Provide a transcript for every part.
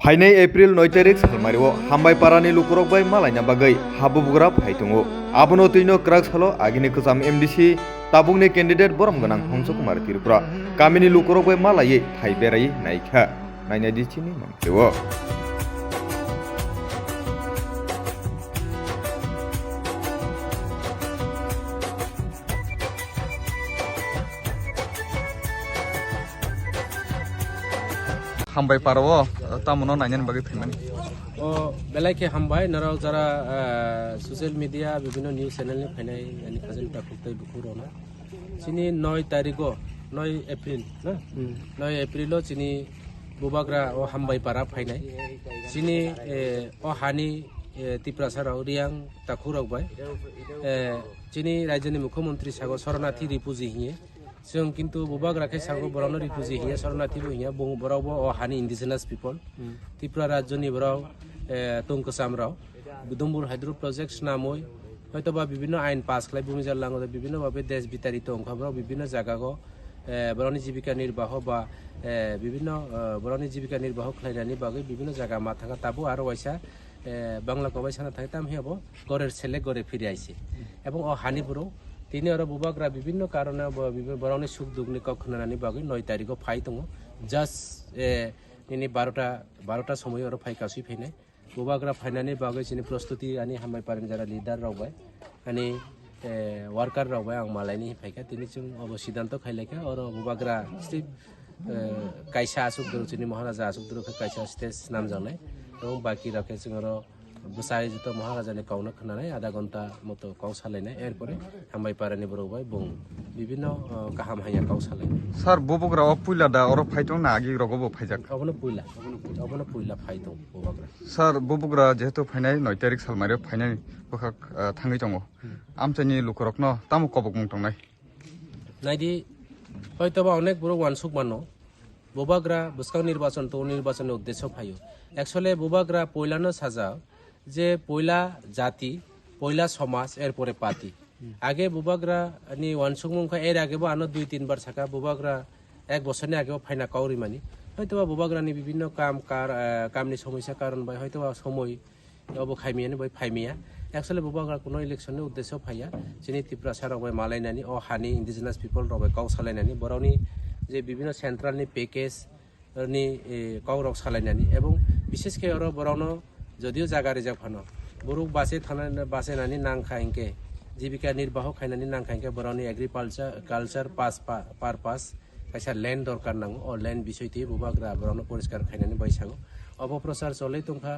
फाइनाय April 9 तारिख सालमारिओ हामबायपारानि लुकुरकबाय मालायना बागै हाबुबुग्रा फायदुङो आबनो Taino क्राक सालो आगिनि गोजाम एमडीसी ताबुंनि कैंडिडेट बरम गोनां हंस कुमार तिरुपुरा गामिनि लुकुरकबाय मालायै थाइबेरायै नायखा नायनाय दिथिनि मंत्रिओ हामबायपाराओ तामुनो नायनायनि बागै फैमानि बेलायके हामबाय नाराव जरा सोशल मीडिया विभिन्न न्यूज चैनल ने फैनाय यानी खजन ताकुतै बुकुरोना चिनी 9 तारिखो 9 एप्रिल ना 9 एप्रिलो चिनी बुबाग्रा ओ हामबायपारा फैनाय चिनी ओ हानि तिप्रासाराव रियां ताकुरावबाय चिनी राज्यनि मुख्यमंत्री सागो शरणार्थी रिफुजी हिये जों किन्तु बुबाग्राखे सागो बरावनो रिफुजी हिये शरणार्थी हिया बरावबो ओ हानि इंडिजिनास पिपल त्रिपुरा राज्यनि बराव तंकसामराव दुम्बुर हाइड्रो प्रोजेक्ट नामय हयतोबा विभिन्न आईन पास खालाय भूमि जारलांगो विभिन्न भावे देश बितारित अंखाफ्राव विभिन्न जायगाखौ बर'नि जीविका निर्वाह बा विभिन्न बर'नि जीविका निर्वाह खालायनायनि बागै विभिन्न जायगा मा थाङा ताबो आरो वाइसा बांला कबाय साना थाङा ताम हियाबो गरेर सेले गरे फिरि आइसे এবং ও হানিপুরও তিনি আর বুবাগ্রা বিভিন্ন কারণে বরণি সুখ দুগ্নি কখনানি বাগৈ 9 তারিখও ফাই দङ জাস্ট নিনি 12টা সময় আর ফাইकासै फैनाय बुबाग्रा फाइनानै बागै जोंनि प्रस्तुति आनि हामबायपारानि जारा लिडार रावबाय आनि वार्कार रावबाय आं मालायनि फाइका तिनि जों अब सिद्धांत खायलायका और बुबाग्रा स्टिप कायसा आसुक दरचनि महाराजा आसुक दरखौ कायसा स्टेज नाम जानाय এবং बाकी राखे जों बसाय जत महाराजानि काउनो खोनानाय आधा घंटा मतो काउ सालायनाय एरपरे हामबायपारानि बरबाय बुं विभिन्न गाहाम हाया काउ सालायनाय सर बुबुग्रा ओ पुइला दा और फाइदों ना आगि रगबो फाइजाक अबनो पुइला फाइदों बुबाग्रा सर बुबुग्रा जेहेतु फाइनाय 9 तारिख सालमारिओ फाइनाय बखाक थाङै दङ आमचानि लुकुरकनो तामु कबक मुंतंनाय नायदि हयतोबा अनेक बरो वानसुक मानो बुबाग्रा बुस्कां निर्वाचन तो निर्वाचन उद्देश्य फायो एक्चुअली बुबाग्रा पयलानो साजा जे पयला जाति पयला समाज एरपरे पार्टी आगे बुबाग्रा नि वानसुक मुंखा एर आगेबो आनो 2-3 बार साका बुबाग्रा एक बছरनि आगेबो फाइना काउरि मानि हयतोबा बुबाग्रानि विभिन्न कामनि समस्या कारण बाय हयतोबा समय अब खायमियानि बाय फायमिया एक्चुअली बुबाग्रा कोनो इलेक्शननि उद्देश्य फाया जिनि त्रिपुरा सारावबाय मालायनानि अ हानि इंडिजिनास पिपल रबाय काउ सालायनानि बरावनि जे विभिन्न सेंट्रलनि पैकेज नि काउ रक सालायनानि एवं विशेषके अर बरावनो যদিও জায়গা রিজার্ভ ফানো বরু বাসে থানা বাসে নানি নাংখা ইনকে জীবিকা নির্বাহ খাইনানি নাংখা ইনকে বরানি এগ্রিকালচার পারপাস কাইসা ল্যান্ড দরকার নাঙ্গো ও ল্যান্ড বিষয়টি বুবাগ্রা বরানো পরিষ্কার খাইনানি বাইসাঙ্গো অপপ্রচার চলে তোমখা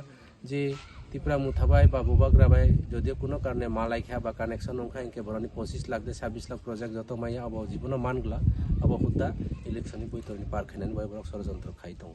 যে ত্রিপুরা মুথাবাই বা বুবাগ্রা বাই যদিও কোনো কারণে মালাইখা বা কানেকশন নংখা ইনকে বরানি 25 লাখ 26 লাখ প্রজেক্ট যত মাইয়া অব জীবন মানগলা অব হুদ্দা ইলেকশননি বইতরনি পার খাইনানি বাই বরক ষড়যন্ত্র খাই দङ